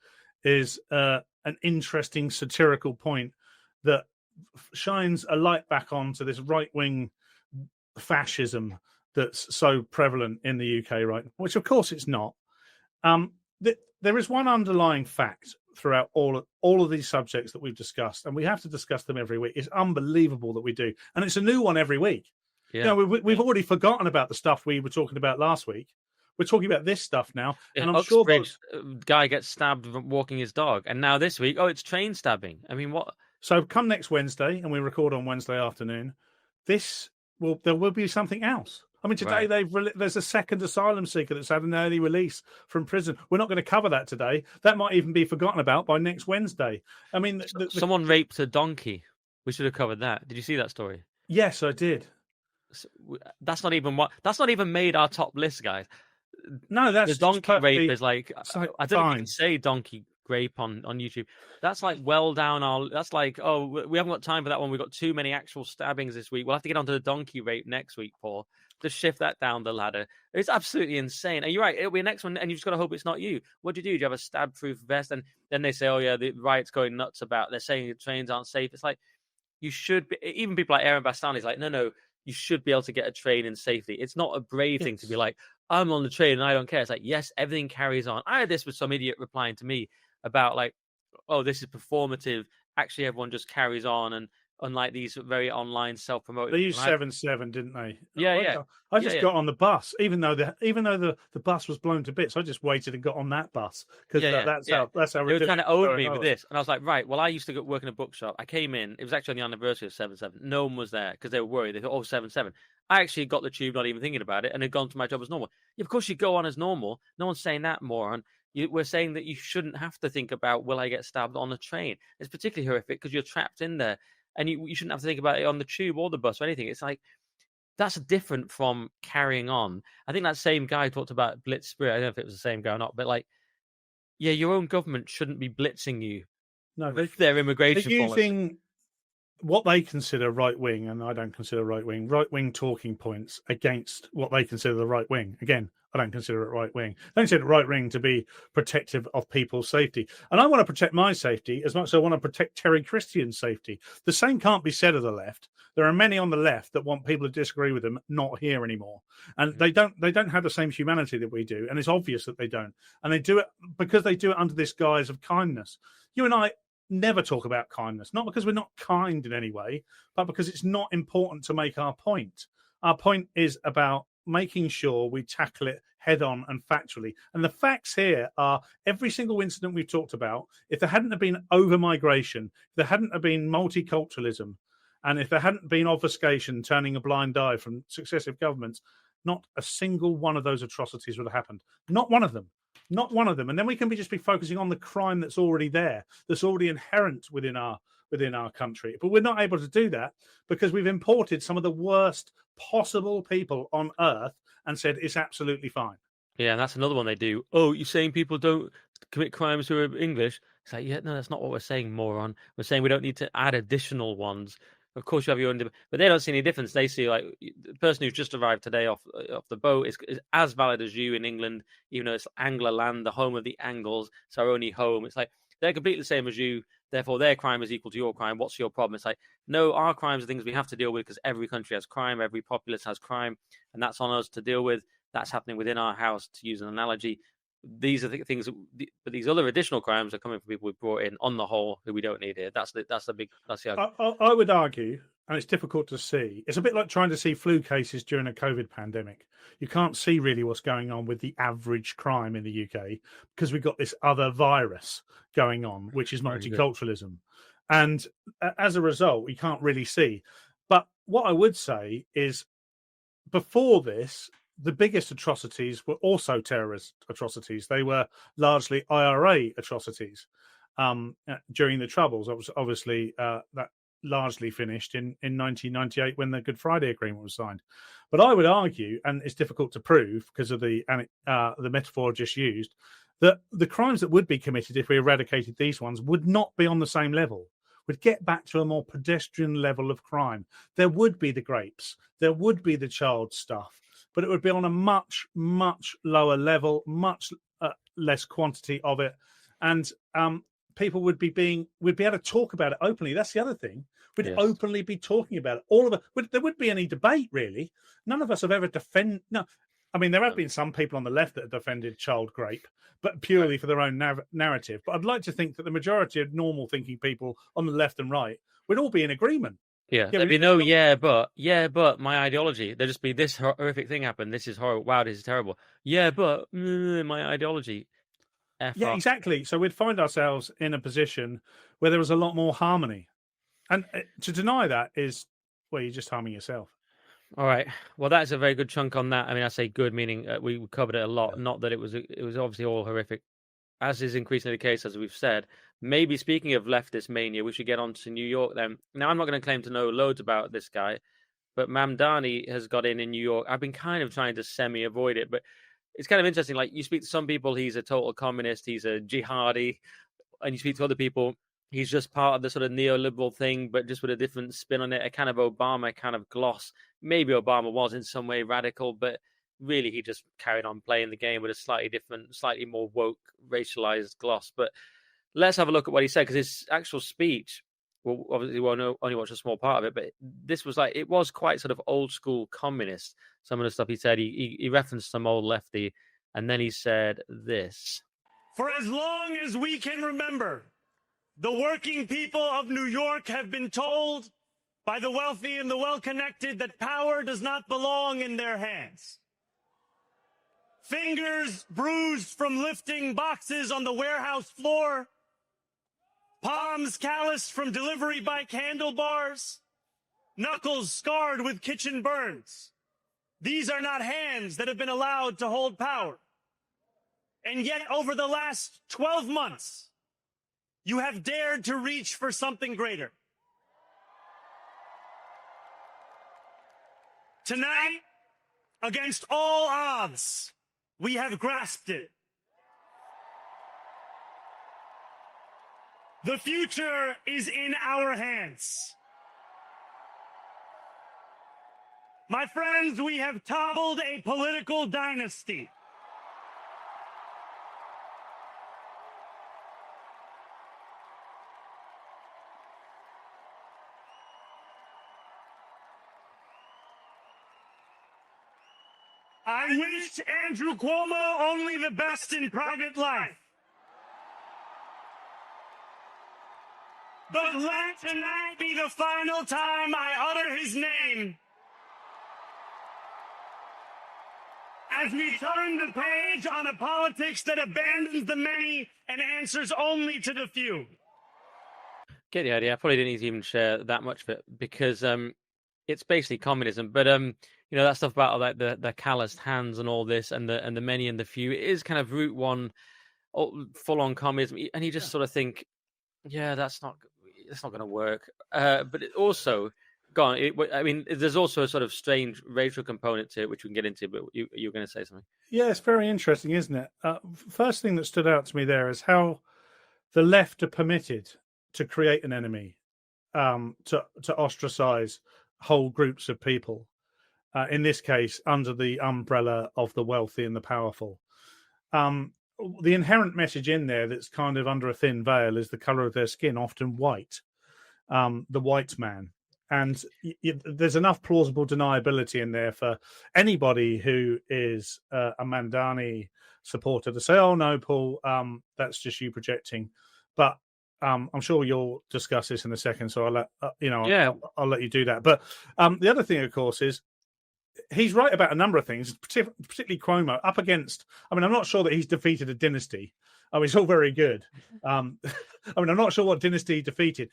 is an interesting satirical point that shines a light back onto this right-wing fascism that's so prevalent in the UK, right? Which, of course, it's not. There is one underlying fact throughout all of these subjects that we've discussed, and we have to discuss them every week. It's unbelievable that we do, and it's a new one every week. Yeah. We've already forgotten about the stuff we were talking about last week. We're talking about this stuff now, In and I'm sure Uxbridge, those. guy gets stabbed walking his dog, and now this week, oh, it's train stabbing. I mean, what? So come next Wednesday, and we record on Wednesday afternoon. There will be something else. I mean, today Right. there's a second asylum seeker that's had an early release from prison. We're not going to cover that today. That might even be forgotten about by next Wednesday. I mean, Someone raped a donkey. We should have covered that. Did you see that story? yes, I did. That's not even what. That's not even made our top list, guys. No, The that's just donkey rape perfectly. is like It's like I don't know if you can fine. say donkey rape on YouTube. That's like well down our. That's like, oh, we haven't got time for that one. We've got too many actual stabbings this week. We'll have to get onto the donkey rape next week, Paul. Just shift that down the ladder. It's absolutely insane. And you're right. It'll be the next one, and you just got to hope it's not you. What do? Do you have a stab-proof vest? And then they say, oh yeah, the riot's going nuts about. They're saying the trains aren't safe. It's like you should be. Even people like Aaron Bastani is like, no. You should be able to get a train in safety. It's not a brave thing to be Yes. like, I'm on the train and I don't care. It's like, yes, everything carries on. I had this with some idiot replying to me about like, oh, this is performative. Actually, everyone just carries on, and unlike these very online self-promoted They people. used And 7-7, didn't they? yeah, yeah, I yeah, just yeah. got on the bus, even though the bus was blown to bits. I just waited and got on that bus because Yeah, yeah, that's yeah. how They were trying ridiculous to own I me with was. this. And I was like, right, well, I used to work in a bookshop. I came in. It was actually on the anniversary of 7/7. No one was there because they were worried. They thought, oh, 7/7. I actually got the tube, not even thinking about it, and had gone to my job as normal. Yeah, of course you go on as normal. No one's saying that, moron. We're saying that you shouldn't have to think about, will I get stabbed on a train? It's particularly horrific because you're trapped in there. And you shouldn't have to think about it on the tube or the bus or anything. It's like, that's different from carrying on. I think that same guy talked about blitz spirit. I don't know if it was the same guy or not, but like, yeah, your own government shouldn't be blitzing you No, with their they're immigration policy. using what they consider right wing, and I don't consider right wing talking points against what they consider the right wing. Again, I don't consider it right wing. I consider it right wing to be protective of people's safety. And I want to protect my safety as much as I want to protect Terry Christian's safety. The same can't be said of the left. There are many on the left that want people to disagree with them not here anymore. And they don't have the same humanity that we do. And it's obvious that they don't. And they do it because they do it under this guise of kindness. You and I never talk about kindness, not because we're not kind in any way, but because it's not important to make our point. Our point is about making sure we tackle it head on and factually. And the facts here are every single incident we've talked about, if there hadn't have been over migration, if there hadn't have been multiculturalism, and if there hadn't been obfuscation, turning a blind eye from successive governments, not a single one of those atrocities would have happened. Not one of them. Not one of them. And then we can just be focusing on the crime that's already there, that's already inherent within our country. But we're not able to do that because we've imported some of the worst possible people on earth and said it's absolutely fine. Yeah, and that's another one they do. Oh, you're saying people don't commit crimes who are English? It's like, yeah, no, that's not what we're saying, moron. We're saying we don't need to add additional ones. Of course, you have your own, but they don't see any difference. They see like the person who's just arrived today off the boat is as valid as you in England, even though it's Angler land, the home of the Angles. It's our only home. It's like they're completely the same as you. Therefore, their crime is equal to your crime. What's your problem? It's like, no, our crimes are things we have to deal with because every country has crime, every populace has crime, and that's on us to deal with. That's happening within our house, to use an analogy. These are the things, but these other additional crimes are coming from people we brought in on the whole who we don't need here. That's the big. That's the argument. I would argue, and it's difficult to see. It's a bit like trying to see flu cases during a COVID pandemic. You can't see really what's going on with the average crime in the UK because we've got this other virus going on, which is multiculturalism. And as a result, we can't really see. But what I would say is before this, the biggest atrocities were also terrorist atrocities. They were largely IRA atrocities during the Troubles. Obviously, that largely finished in 1998 when the Good Friday Agreement was signed. But I would argue, and it's difficult to prove because of the metaphor just used, that the crimes that would be committed if we eradicated these ones would not be on the same level. Would get back to a more pedestrian level of crime. There would be the grapes, there would be the child stuff, but it would be on a much, much lower level, much less quantity of it. And people would be able to talk about it openly. That's the other thing. We'd openly be talking about it. All of it. There wouldn't be any debate, really. None of us have ever defended. No, I mean, there have been some people on the left that have defended child grape, but purely for their own narrative. But I'd like to think that the majority of normal thinking people on the left and right would all be in agreement. Yeah, Yeah, there'd but be no yeah, but my ideology. There'd just be this horrific thing happened. This is horrible. Wow, this is terrible. Yeah, but my ideology. F yeah, off. exactly. So we'd find ourselves in a position where there was a lot more harmony, and to deny that is, well, you're just harming yourself. All right. Well, that's a very good chunk on that. I mean, I say good, meaning we covered it a lot. Yeah. Not that it was obviously all horrific, as is increasingly the case, as we've said. Maybe speaking of leftist mania, we should get on to New York then. Now, I'm not going to claim to know loads about this guy, but Mamdani has got in New York. I've been kind of trying to semi avoid it, but it's kind of interesting. Like, you speak to some people, he's a total communist, he's a jihadi, and you speak to other people, he's just part of the sort of neoliberal thing, but just with a different spin on it, a kind of Obama kind of gloss. Maybe Obama was in some way radical, but really he just carried on playing the game with a slightly different, slightly more woke, racialized gloss. But let's have a look at what he said, because his actual speech, well, obviously we'll only watch a small part of it, but this was like, it was quite sort of old school communist. Some of the stuff he said, he referenced some old lefty, and then he said this. For as long as we can remember, the working people of New York have been told by the wealthy and the well-connected that power does not belong in their hands. Fingers bruised from lifting boxes on the warehouse floor, palms calloused from delivery bike handlebars, knuckles scarred with kitchen burns. These are not hands that have been allowed to hold power. And yet, over the last 12 months, you have dared to reach for something greater. Tonight, against all odds, we have grasped it. The future is in our hands. My friends, we have toppled a political dynasty. I wish Andrew Cuomo only the best in private life. But let tonight be the final time I utter his name. As we turn the page on a politics that abandons the many and answers only to the few. Get the idea. I probably didn't need to even share that much of it, because it's basically communism. But that stuff about like the calloused hands and all this, and the many and the few, it is kind of route one, full on communism. And you just sort of think, yeah, that's not going to work. But it also, I mean, there's also a sort of strange racial component to it, which we can get into. But you're going to say something. Yeah, it's very interesting, isn't it? First thing that stood out to me there is how the left are permitted to create an enemy, to ostracize whole groups of people. In this case, under the umbrella of the wealthy and the powerful. The inherent message in there that's kind of under a thin veil is the color of their skin, often white, the white man. And there's enough plausible deniability in there for anybody who is a Mamdani supporter to say, oh, no, Paul, that's just you projecting. But I'm sure you'll discuss this in a second, so I'll let I'll let you do that. But the other thing, of course, is he's right about a number of things, particularly Cuomo, up against. I mean, I'm not sure that he's defeated a dynasty. I mean, it's all very good. I mean, I'm not sure what dynasty he defeated.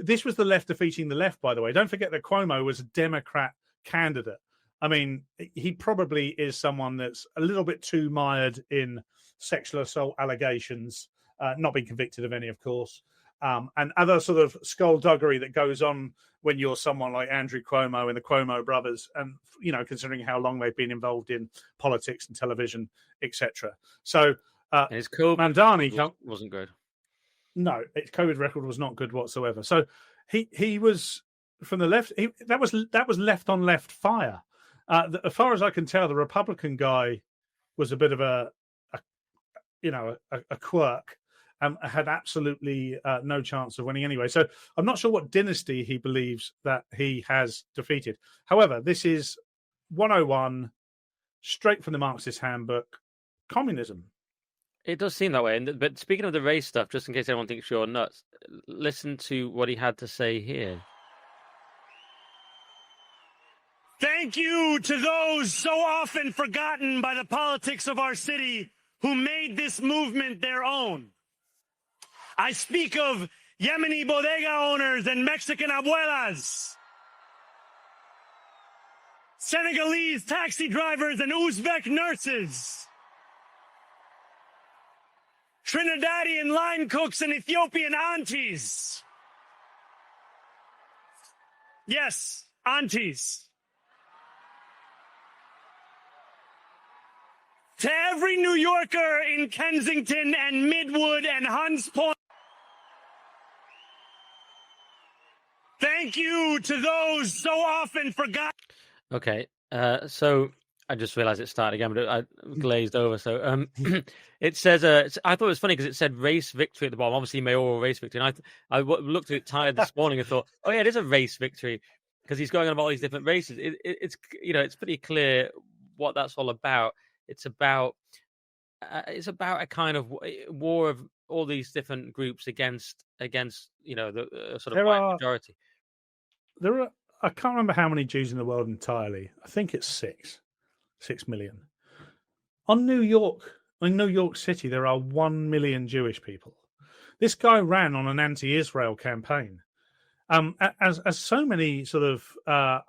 This was the left defeating the left, by the way. Don't forget that Cuomo was a Democrat candidate. I mean, he probably is someone that's a little bit too mired in sexual assault allegations, not being convicted of any, of course, and other sort of skullduggery that goes on when you're someone like Andrew Cuomo and the Cuomo brothers, and considering how long they've been involved in politics and television, etc. So his COVID Mamdani wasn't good. No, its COVID record was not good whatsoever. So he was from the left. That was left on left fire. As far as I can tell, the Republican guy was a bit of a quirk. Had absolutely no chance of winning anyway. So I'm not sure what dynasty he believes that he has defeated. However, this is 101, straight from the Marxist handbook, communism. It does seem that way. But speaking of the race stuff, just in case anyone thinks you're nuts, listen to what he had to say here. Thank you to those so often forgotten by the politics of our city who made this movement their own. I speak of Yemeni bodega owners and Mexican abuelas, Senegalese taxi drivers and Uzbek nurses, Trinidadian line cooks and Ethiopian aunties. Yes, aunties. To every New Yorker in Kensington and Midwood and Hunts Point, thank you to those so often forgotten. Okay, so I just realized it started again, but I glazed over. So it says, I thought it was funny because it said race victory at the bottom, obviously mayoral race victory. And I looked at it tired this morning and thought, oh yeah, it is a race victory because he's going on about all these different races. It's it's pretty clear what that's all about. It's about a kind of war of all these different groups against the sort of white majority. There are, I can't remember how many Jews in the world entirely. I think it's 6 million. In New York City, there are 1 million Jewish people. This guy ran on an anti-Israel campaign. As so many sort of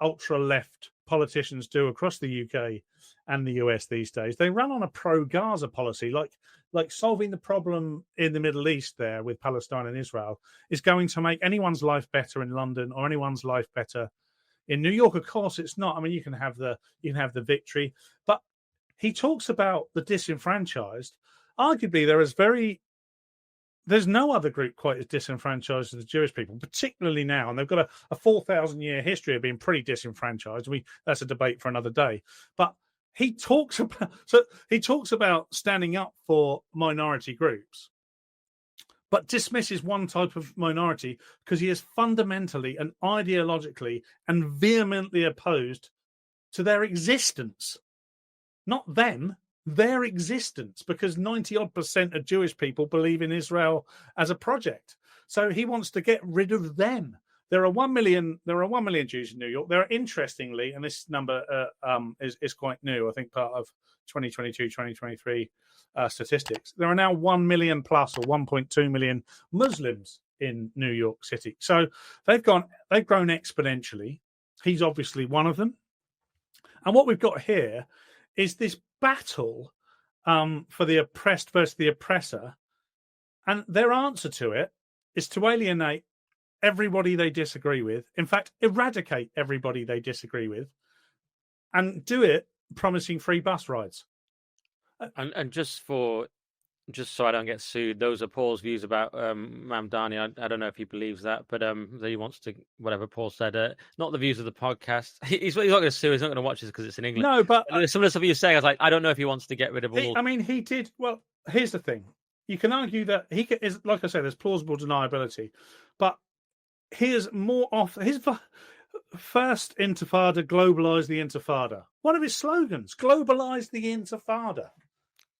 ultra-left politicians do across the UK and the US these days, they run on a pro-Gaza policy, like solving the problem in the Middle East there with Palestine and Israel is going to make anyone's life better in London or anyone's life better in New York. Of course, it's not. I mean, you can have the victory, but he talks about the disenfranchised. Arguably, there's no other group quite as disenfranchised as the Jewish people, particularly now. And they've got a 4,000-year history of being pretty disenfranchised. That's a debate for another day. But he talks about standing up for minority groups, but dismisses one type of minority because he is fundamentally and ideologically and vehemently opposed to their existence. Not them, their existence, because 90-odd% of Jewish people believe in Israel as a project. So he wants to get rid of them. There are 1 million Jews in New York. There are, interestingly, and this number is quite new, I think part of 2022, 2023 statistics. There are now 1 million plus or 1.2 million Muslims in New York City. So they've grown exponentially. He's obviously one of them. And what we've got here is this battle for the oppressed versus the oppressor. And their answer to it is to alienate everybody they disagree with. In fact, eradicate everybody they disagree with. And do it promising free bus rides. And just so I don't get sued, those are Paul's views about Mamdani. I don't know if he believes that, but he wants to, whatever Paul said, not the views of the podcast. He's not going to sue. He's not going to watch this because it's in English. No, but some of the stuff you're saying, I was like, I don't know if he wants to get rid of all. He did. Well, here's the thing. You can argue that is, like I say, there's plausible deniability, but his first intifada, globalize the intifada. One of his slogans, globalize the intifada.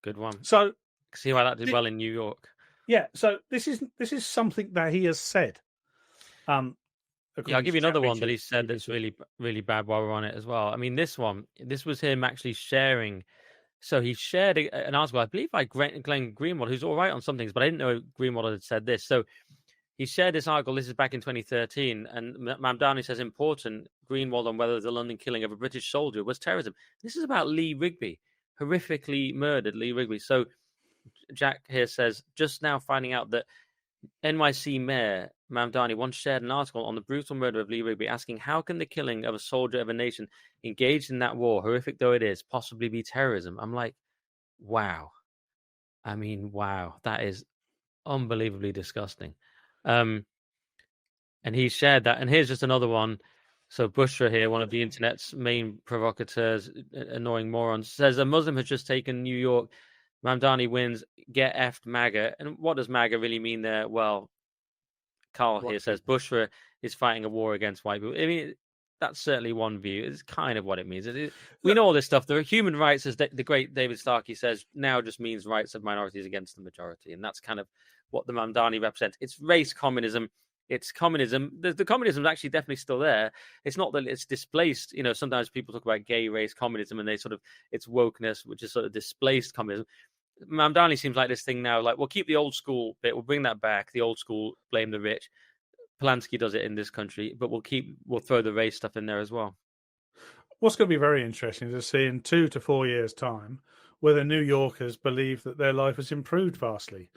Good one. So see why that did well in New York. Yeah. So this is something that he has said. I'll give you another one that he said that's really, really bad while we're on it as well. I mean, this was him actually sharing. So he shared an article, I believe, by Glenn Greenwald, who's all right on some things, but I didn't know Greenwald had said this. So he shared this article. This is back in 2013, and Mamdani says important Greenwald on whether the London killing of a British soldier was terrorism. This is about Lee Rigby, horrifically murdered Lee Rigby. So Jack here says, just now finding out that NYC Mayor Mamdani once shared an article on the brutal murder of Lee Rigby, asking how can the killing of a soldier of a nation engaged in that war, horrific though it is, possibly be terrorism? I'm like, wow. I mean, wow, that is unbelievably disgusting. And he shared that. And here's just another one. So Bushra here, one of the internet's main provocateurs, annoying morons, says a Muslim has just taken New York. Mamdani wins, get effed MAGA. And what does MAGA really mean there? Well, Carl here says Bushra is fighting a war against white people. I mean, that's certainly one view. It's kind of what it means. We know all this stuff. The human rights, as the great David Starkey says, now just means rights of minorities against the majority. And that's kind of what the Mamdani represents. It's race communism. it's communism. The communism is actually definitely still there. It's not that it's displaced. Sometimes people talk about gay race communism, and it's wokeness, which is sort of displaced communism. Mamdani seems like this thing now, like, we'll keep the old school bit, we'll bring that back, the old school, blame the rich. Polanski does it in this country, but we'll throw the race stuff in there as well. What's going to be very interesting is to see in 2 to 4 years' time whether New Yorkers believe that their life has improved vastly,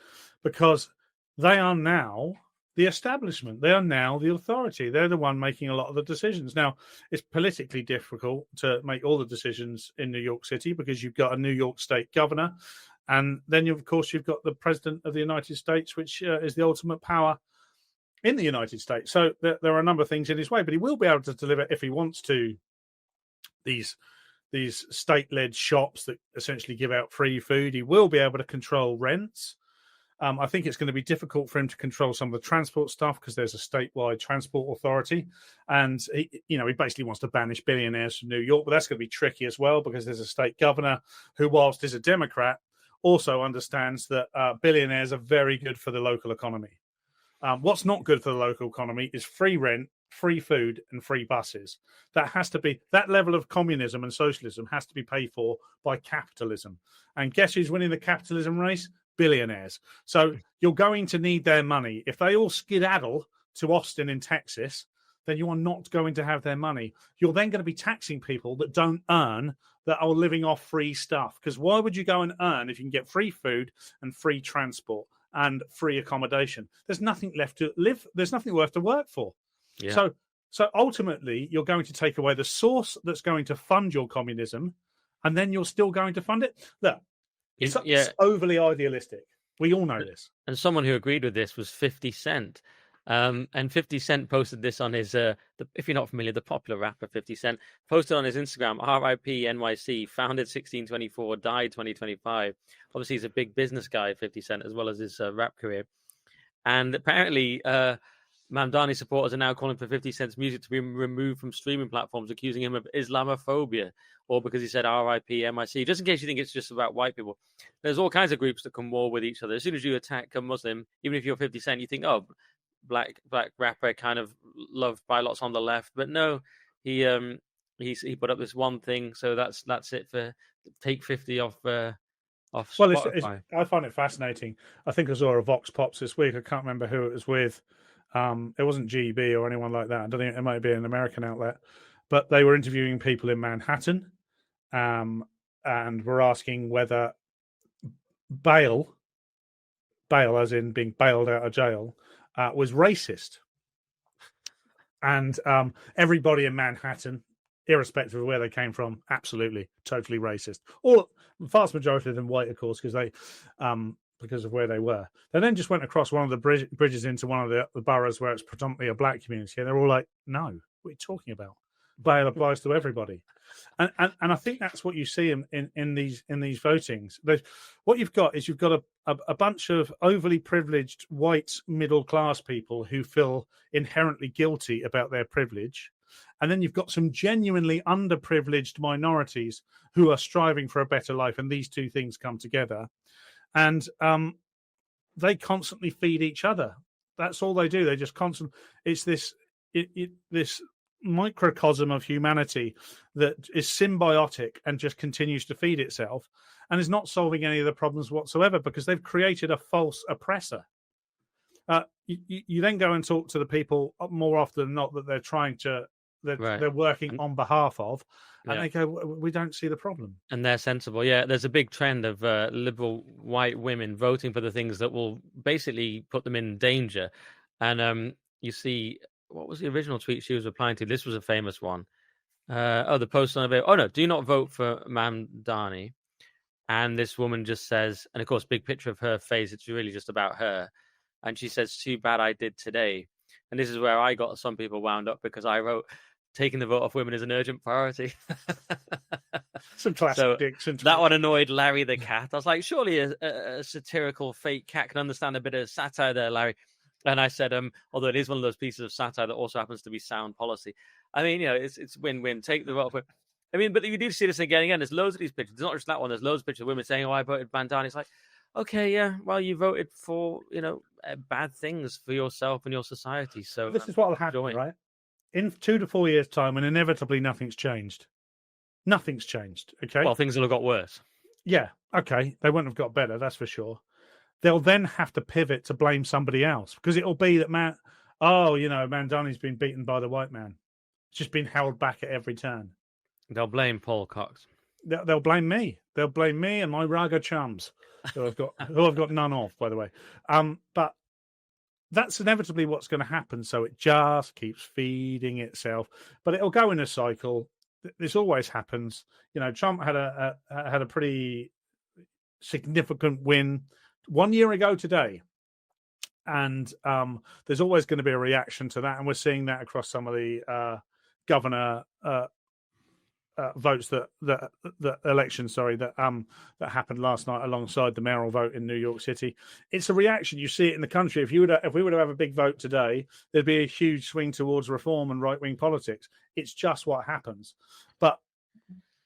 because they are now the establishment. They are now the authority. They're the one making a lot of the decisions. Now, it's politically difficult to make all the decisions in New York City because you've got a New York State governor, and then of course you've got the president of the United States, which is the ultimate power in the United States. So there are a number of things in his way, but he will be able to deliver, if he wants to, these state-led shops that essentially give out free food. He will be able to control rents. I think it's going to be difficult for him to control some of the transport stuff because there's a statewide transport authority, and he basically wants to banish billionaires from New York. But that's going to be tricky as well because there's a state governor who, whilst is a Democrat, also understands that billionaires are very good for the local economy. What's not good for the local economy is free rent, free food, and free buses. That level of communism and socialism has to be paid for by capitalism. And guess who's winning the capitalism race? Billionaires. So you're going to need their money. If they all skedaddle to Austin in Texas, then you are not going to have their money. You're then going to be taxing people that don't earn, that are living off free stuff. Because why would you go and earn if you can get free food and free transport and free accommodation? There's nothing left to live. There's nothing worth to work for. Yeah. So ultimately, you're going to take away the source that's going to fund your communism, and then you're still going to fund it. Look, it's overly idealistic. We all know this. And someone who agreed with this was 50 Cent. And 50 Cent posted this on his, if you're not familiar, the popular rapper 50 Cent, posted on his Instagram, RIP NYC, founded 1624, died 2025. Obviously, he's a big business guy, 50 Cent, as well as his rap career. And apparently, Mamdani supporters are now calling for 50 Cent's music to be removed from streaming platforms, accusing him of Islamophobia, or because he said RIP MIC. Just in case you think it's just about white people, there's all kinds of groups that can war with each other. As soon as you attack a Muslim, even if you're 50 Cent, you think, oh, black rapper kind of loved by lots on the left. But no, he put up this one thing, so that's it for take 50 off. Spotify. I find it fascinating. I think I saw a Vox Pops this week. I can't remember who it was with. It wasn't GB or anyone like that. I don't think it might be an American outlet, but they were interviewing people in Manhattan, and were asking whether bail as in being bailed out of jail, was racist. And everybody in Manhattan, irrespective of where they came from, absolutely, totally racist. All vast majority of them white, of course, because of where they were. They then just went across one of the bridges into one of the boroughs where it's predominantly a black community, and they're all like, "No, what are you talking about? Bail applies to everybody." And I think that's what you see in these votings. What you've got is a bunch of overly privileged white middle class people who feel inherently guilty about their privilege. And then you've got some genuinely underprivileged minorities who are striving for a better life. And these two things come together. And they constantly feed each other. That's all they do. They just constantly. It's this microcosm of humanity that is symbiotic and just continues to feed itself and is not solving any of the problems whatsoever because they've created a false oppressor. You then go and talk to the people more often than not that they're trying to. They're working on behalf of, and they go, we don't see the problem. And they're sensible. Yeah, there's a big trend of liberal white women voting for the things that will basically put them in danger. And you see, what was the original tweet she was replying to? This was a famous one. The post on about, do not vote for Mamdani. And this woman just says, and of course, big picture of her face, it's really just about her. And she says, too bad I did today. And this is where I got some people wound up because I wrote, taking the vote off women is an urgent priority. Some classic Dixon. That one annoyed Larry the cat. I was like, surely a satirical fake cat can understand a bit of satire there, Larry. And I said, although it is one of those pieces of satire that also happens to be sound policy. I mean, it's win-win. Take the vote. I mean, but you do see this again and again. There's loads of these pictures. It's not just that one. There's loads of pictures of women saying, I voted Mamdani. It's like, okay, yeah, well, you voted for, bad things for yourself and your society. So This is what will happen, enjoy. right? In 2 to 4 years' time, and inevitably nothing's changed. Nothing's changed. Okay. Well, things will have got worse. Yeah. Okay. They wouldn't have got better. That's for sure. They'll then have to pivot to blame somebody else because it'll be that Mandani's been beaten by the white man. It's just been held back at every turn. They'll blame Paul Cox. They'll blame me. They'll blame me and my raga chums, who I've got none of, by the way. But that's inevitably what's going to happen. So it just keeps feeding itself, but it'll go in a cycle. This always happens. Trump had a pretty significant win 1 year ago today, and there's always going to be a reaction to that, and we're seeing that across some of the governor votes that elections, that happened last night alongside the mayoral vote in New York City. It's a reaction. You see it in the country. If we were to have a big vote today, there'd be a huge swing towards reform and right-wing politics. It's just what happens. But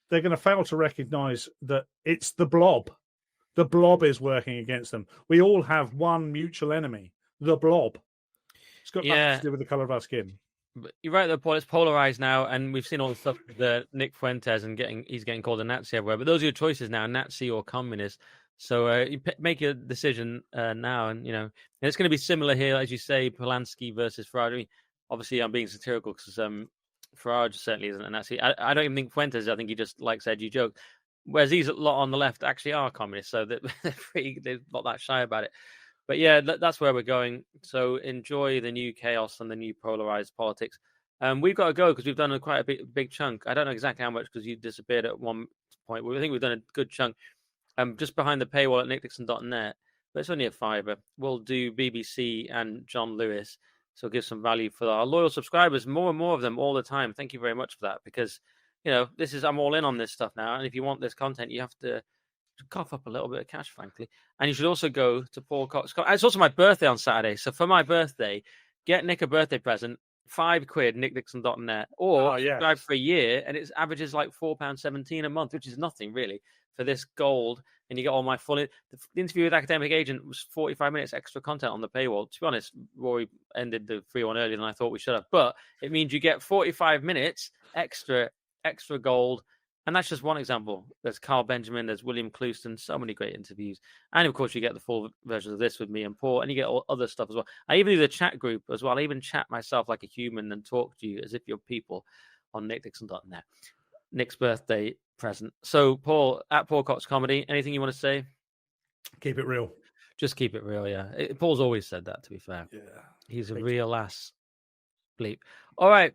they're going to fail to recognize that it's the blob. The blob is working against them. We all have one mutual enemy, the blob. It's got nothing to do with the color of our skin. But you're right, though, Paul. It's polarized now, and we've seen all the stuff with Nick Fuentes and he's getting called a Nazi everywhere. But those are your choices now, Nazi or communist. So you make your decision now, and it's going to be similar here, as you say, Polanski versus Farage. I mean, obviously, I'm being satirical because Farage certainly isn't a Nazi. I don't even think Fuentes. I think he just likes edgy jokes. Whereas these lot on the left actually are communists, so they're not that shy about it. But yeah, that's where we're going. So enjoy the new chaos and the new polarized politics. We've got to go because we've done quite a big chunk. I don't know exactly how much because you disappeared at one point. I think we've done a good chunk. Just behind the paywall at nickdixon.net, but it's only a $5. We'll do BBC and John Lewis, so give some value for our loyal subscribers, more and more of them all the time. Thank you very much for that because, I'm all in on this stuff now. And if you want this content, you have to cough up a little bit of cash, frankly. And you should also go to Paul Cox. It's also my birthday on Saturday. So for my birthday, get Nick a birthday present, £5, nickdixon.net, or subscribe for a year, and it averages like £4.17 a month, which is nothing really for this gold. And you get all my full. The interview with Academic Agent was 45 minutes extra content on the paywall. To be honest, Rory ended the free one earlier than I thought we should have. But it means you get 45 minutes extra gold. And that's just one example. There's Carl Benjamin, there's William Clouston, so many great interviews. And of course, you get the full version of this with me and Paul, and you get all other stuff as well. I even do the chat group as well. I even chat myself like a human and talk to you as if you're people on nickdixon.net. Nick's birthday present. So, Paul, at Paul Cox Comedy, anything you want to say? Keep it real. Just keep it real, yeah. Paul's always said that, to be fair. Yeah. He's a real ass bleep. All right.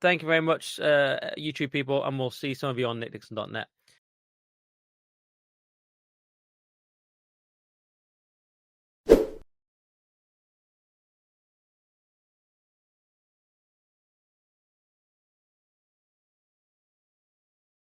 Thank you very much, YouTube people, and we'll see some of you on nickdixon.net.